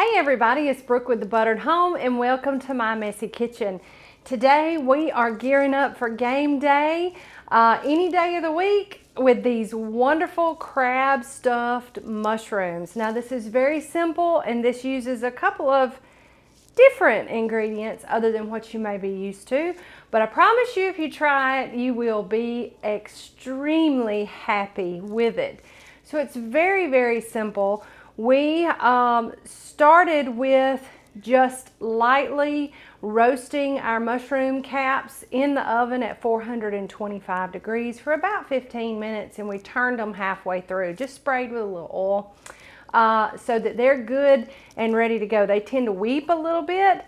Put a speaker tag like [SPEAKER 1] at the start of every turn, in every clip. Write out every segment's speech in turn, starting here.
[SPEAKER 1] Hey everybody, it's Brooke with The Buttered Home and welcome to my messy kitchen. Today we are gearing up for game day, any day of the week, with these wonderful crab stuffed mushrooms. Now this is very simple and this uses a couple of different ingredients other than what you may be used to, but I promise you if you try it you will be extremely happy with it. So it's very simple. We started with just lightly roasting our mushroom caps in the oven at 425 degrees for about 15 minutes, and we turned them halfway through, just sprayed with a little oil so that they're good and ready to go. They tend to weep a little bit,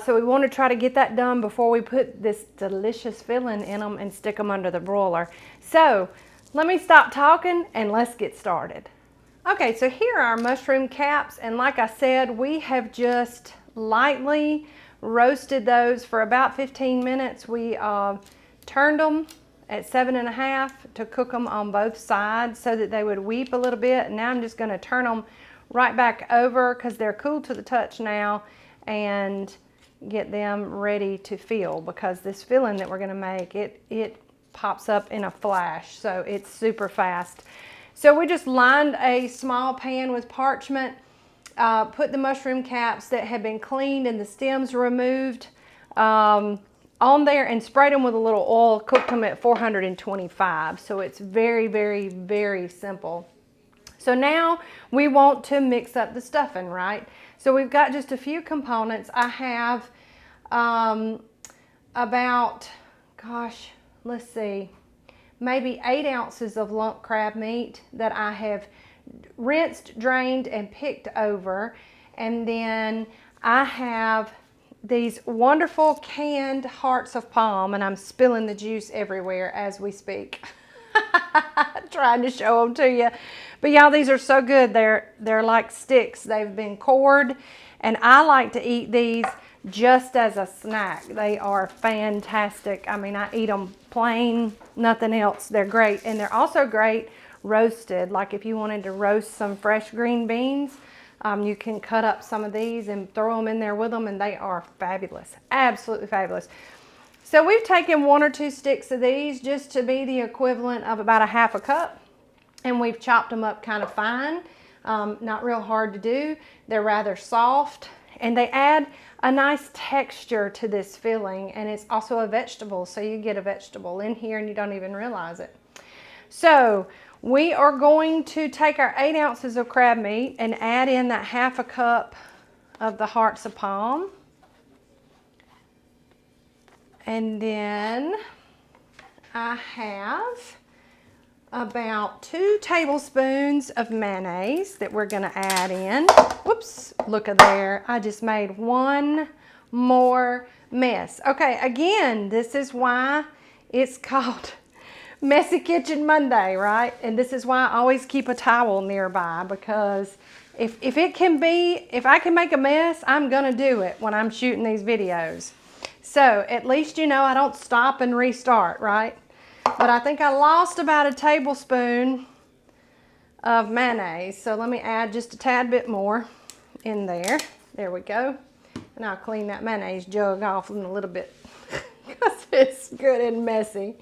[SPEAKER 1] so we want to try to get that done before we put this delicious filling in them and stick them under the broiler. So let me stop talking and let's get started. Okay, so here are our mushroom caps, and like I said, we have just lightly roasted those for about 15 minutes. We turned them at 7.5 to cook them on both sides so that they would weep a little bit. And now I'm just going to turn them right back over because they're cool to the touch now, and get them ready to fill, because this filling that we're going to make, it pops up in a flash, so it's super fast. So we just lined a small pan with parchment, put the mushroom caps that had been cleaned and the stems removed on there, and sprayed them with a little oil, cooked them at 425. So it's very simple. So now we want to mix up the stuffing, right? So we've got just a few components. I have about, gosh, let's see, maybe 8 ounces of lump crab meat that I have rinsed, drained, and picked over. And then I have these wonderful canned hearts of palm, and I'm spilling the juice everywhere as we speak. Trying to show them to you. But y'all, these are so good. They're like sticks. They've been cored, and I like to eat these just as a snack. They are fantastic. I mean, I eat them plain, nothing else. They're great, and they're also great roasted. Like if you wanted to roast some fresh green beans, you can cut up some of these and throw them in there with them, and they are fabulous, absolutely fabulous. So we've taken 1 or 2 sticks of these, just to be the equivalent of about 1/2 cup, and we've chopped them up kind of fine. Not real hard to do. They're rather soft, and they add a nice texture to this filling, and it's also a vegetable, so you get a vegetable in here and you don't even realize it. So we are going to take our 8 ounces of crab meat and add in that 1/2 cup of the hearts of palm. And then I have about 2 tablespoons of mayonnaise that we're going to add in. Whoops, look at there. I just made one more mess. Okay, again, this is why it's called Messy Kitchen Monday, right? And this is why I always keep a towel nearby, because if I can make a mess, I'm going to do it when I'm shooting these videos. So at least you know I don't stop and restart, right? But I think I lost about a tablespoon of mayonnaise. So let me add just a tad bit more in there. There we go. And I'll clean that mayonnaise jug off in a little bit because it's good and messy.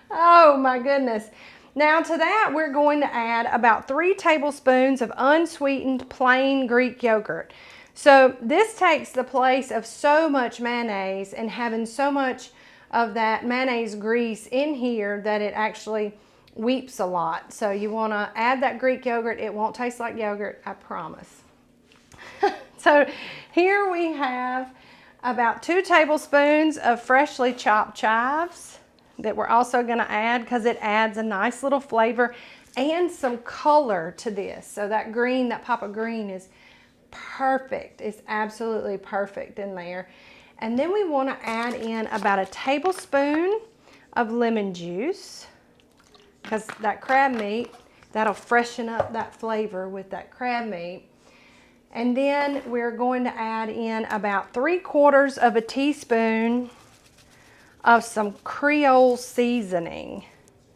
[SPEAKER 1] Oh my goodness. Now to that, we're going to add about 3 tablespoons of unsweetened plain Greek yogurt. So this takes the place of so much mayonnaise, and having so much of that mayonnaise grease in here that it actually weeps a lot. So you want to add that Greek yogurt. It won't taste like yogurt, I promise. So here we have about 2 tablespoons of freshly chopped chives that we're also going to add, because it adds a nice little flavor and some color to this. So that green, that pop of green, is perfect. It's absolutely perfect in there. And then we want to add in about a tablespoon of lemon juice, because that crab meat, that'll freshen up that flavor with that crab meat. And then we're going to add in about 3/4 of a teaspoon of some Creole seasoning.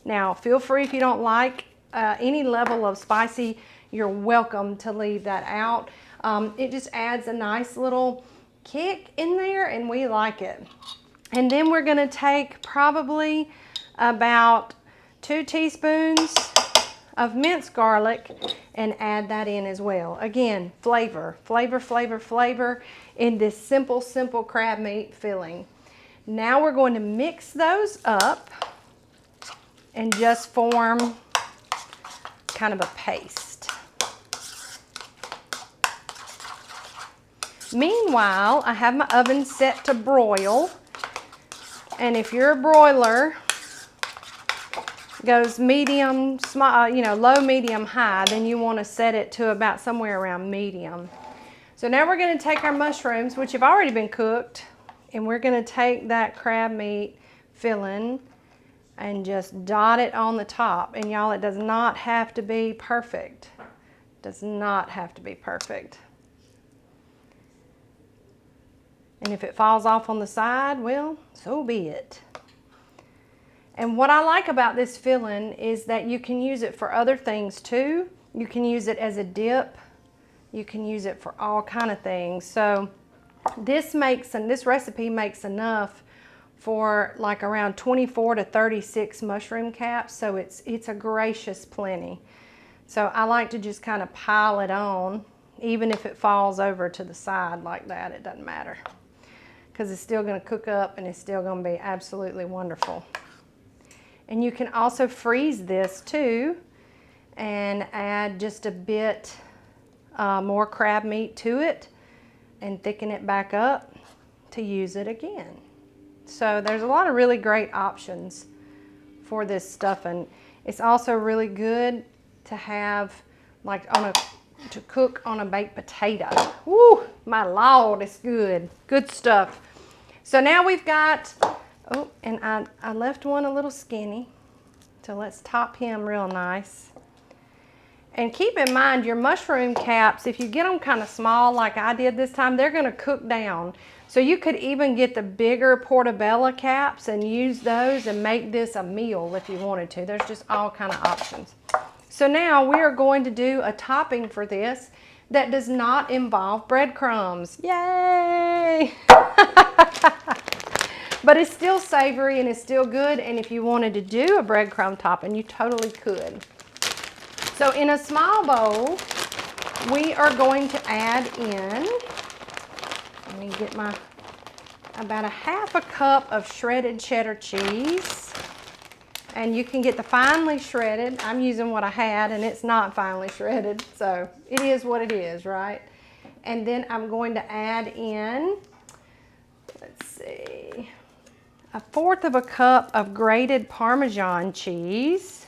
[SPEAKER 1] Now, feel free, if you don't like any level of spicy, you're welcome to leave that out. It just adds a nice little kick in there, and we like it. And then we're going to take probably about 2 teaspoons of minced garlic and add that in as well. Again, flavor, flavor, flavor, flavor in this simple, simple crab meat filling. Now we're going to mix those up and just form kind of a paste. Meanwhile, I have my oven set to broil, and if your broiler goes medium, small, low, medium, high, then you want to set it to about somewhere around medium. So now we're going to take our mushrooms, which have already been cooked, and we're going to take that crab meat filling and just dot it on the top. And y'all, it does not have to be perfect. It does not have to be perfect. And if it falls off on the side, well, so be it. And what I like about this filling is that you can use it for other things too. You can use it as a dip. You can use it for all kind of things. So this recipe makes enough for like around 24 to 36 mushroom caps. So it's a gracious plenty. So I like to just kind of pile it on, even if it falls over to the side like that, it doesn't matter, because it's still going to cook up and it's still going to be absolutely wonderful. And you can also freeze this too and add just a bit more crab meat to it and thicken it back up to use it again. So there's a lot of really great options for this stuffing. It's also really good to have like to cook on a baked potato. Woo, my Lord, it's good. Good stuff. So now we've got, oh, and I left one a little skinny. So let's top him real nice. And keep in mind your mushroom caps, if you get them kind of small like I did this time, they're going to cook down. So you could even get the bigger portobello caps and use those and make this a meal if you wanted to. There's just all kind of options. So now we are going to do a topping for this that does not involve breadcrumbs. Yay! But it's still savory and it's still good, and if you wanted to do a breadcrumb topping, you totally could. So in a small bowl, we are going to add in, let me get about a half a cup of shredded cheddar cheese. And you can get the finely shredded. I'm using what I had and it's not finely shredded, so it is what it is, right? And then I'm going to add in, let's see, 1/4 cup of grated Parmesan cheese.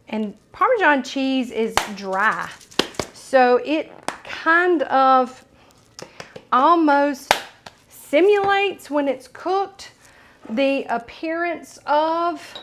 [SPEAKER 1] And Parmesan cheese is dry, so it kind of almost simulates, when it's cooked, the appearance of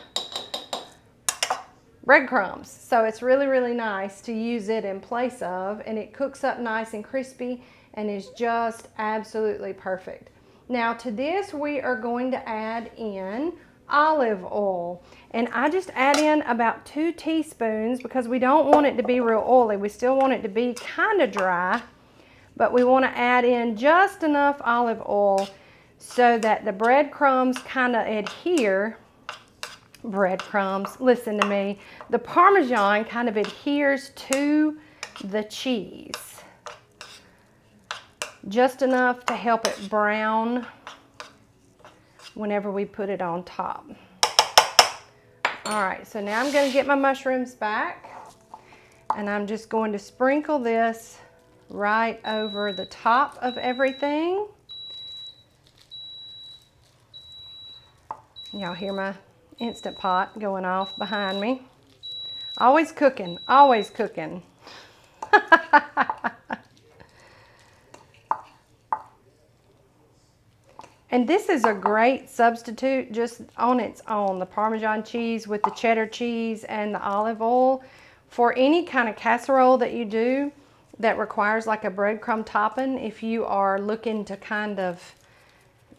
[SPEAKER 1] breadcrumbs. So it's really, really nice to use it in place of, and it cooks up nice and crispy and is just absolutely perfect. Now to this we are going to add in olive oil, and I just add in about 2 teaspoons because we don't want it to be real oily. We still want it to be kind of dry, but we want to add in just enough olive oil so that the breadcrumbs kind of adhere. Breadcrumbs, listen to me. The Parmesan kind of adheres to the cheese. Just enough to help it brown whenever we put it on top. All right, so now I'm going to get my mushrooms back, and I'm just going to sprinkle this right over the top of everything. Y'all hear my Instant Pot going off behind me. Always cooking, always cooking. And this is a great substitute just on its own, the Parmesan cheese with the cheddar cheese and the olive oil, for any kind of casserole that you do that requires like a breadcrumb topping. If you are looking to kind of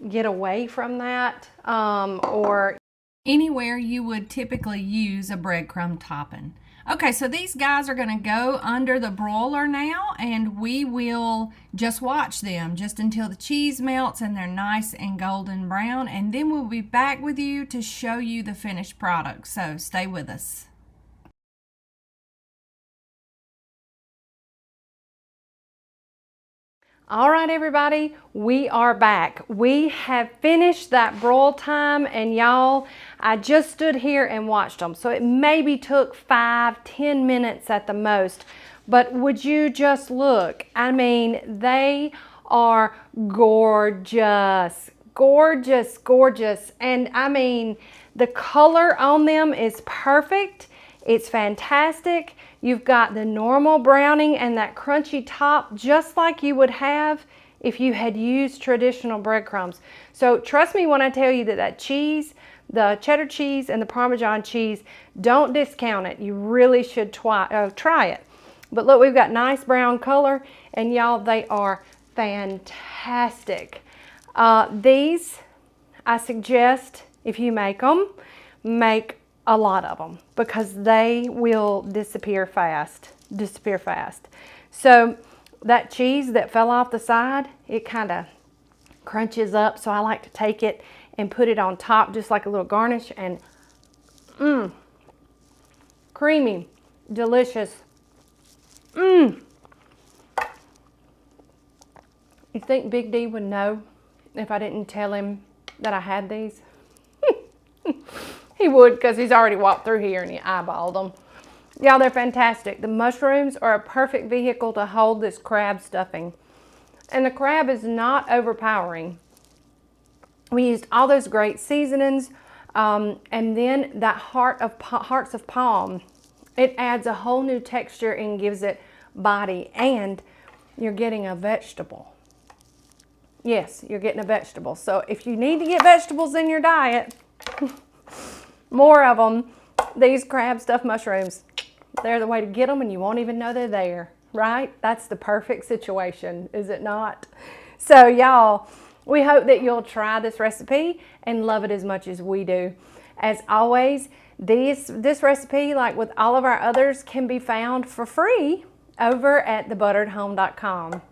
[SPEAKER 1] get away from that, or anywhere you would typically use a breadcrumb topping. Okay, so these guys are gonna go under the broiler now, and we will just watch them just until the cheese melts and they're nice and golden brown, and then we'll be back with you to show you the finished product. So stay with us. All right, everybody, we are back. We have finished that broil time, and y'all, I just stood here and watched them. So it maybe took 5-10 minutes at the most, but would you just look? I mean, they are gorgeous, gorgeous, gorgeous. And I mean, the color on them is perfect. It's fantastic. You've got the normal browning and that crunchy top, just like you would have if you had used traditional breadcrumbs. So trust me when I tell you that that cheese, the cheddar cheese and the Parmesan cheese, don't discount it. You really should try it. But look, we've got nice brown color, and y'all, they are fantastic. These, I suggest if you make them, make a lot of them, because they will disappear fast. So that cheese that fell off the side, it kind of crunches up, so I like to take it and put it on top just like a little garnish, and creamy, delicious. You think Big D would know if I didn't tell him that I had these? He would, because he's already walked through here and he eyeballed them. Y'all, they're fantastic. The mushrooms are a perfect vehicle to hold this crab stuffing. And the crab is not overpowering. We used all those great seasonings, and then that hearts of palm. It adds a whole new texture and gives it body, and you're getting a vegetable. Yes, you're getting a vegetable. So if you need to get vegetables in your diet, more of them, these crab stuffed mushrooms, they're the way to get them, and you won't even know they're there, right? That's the perfect situation, is it not? So y'all, we hope that you'll try this recipe and love it as much as we do. As always, this recipe, like with all of our others, can be found for free over at thebutteredhome.com.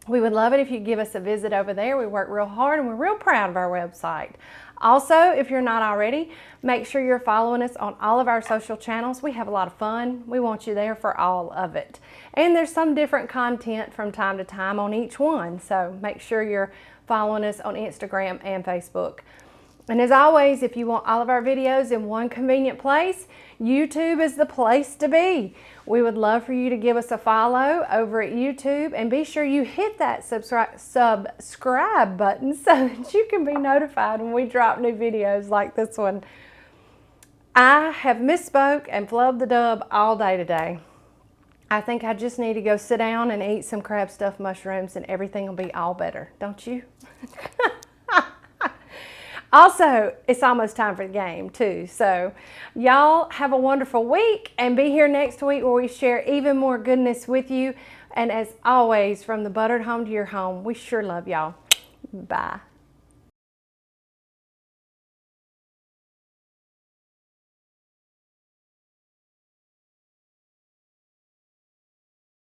[SPEAKER 1] We would love it if you give us a visit over there. We work real hard and we're real proud of our website. Also, if you're not already, make sure you're following us on all of our social channels. We have a lot of fun. We want you there for all of it. And there's some different content from time to time on each one. So make sure you're following us on Instagram and Facebook. And as always, if you want all of our videos in one convenient place, YouTube is the place to be. We would love for you to give us a follow over at YouTube, and be sure you hit that subscribe button so that you can be notified when we drop new videos like this one. I have misspoke and flubbed the dub all day today. I think I just need to go sit down and eat some crab stuffed mushrooms, and everything will be all better, don't you? Also, it's almost time for the game too. So y'all have a wonderful week, and be here next week where we share even more goodness with you. And as always, from the buttered home to your home, we sure love y'all. Bye.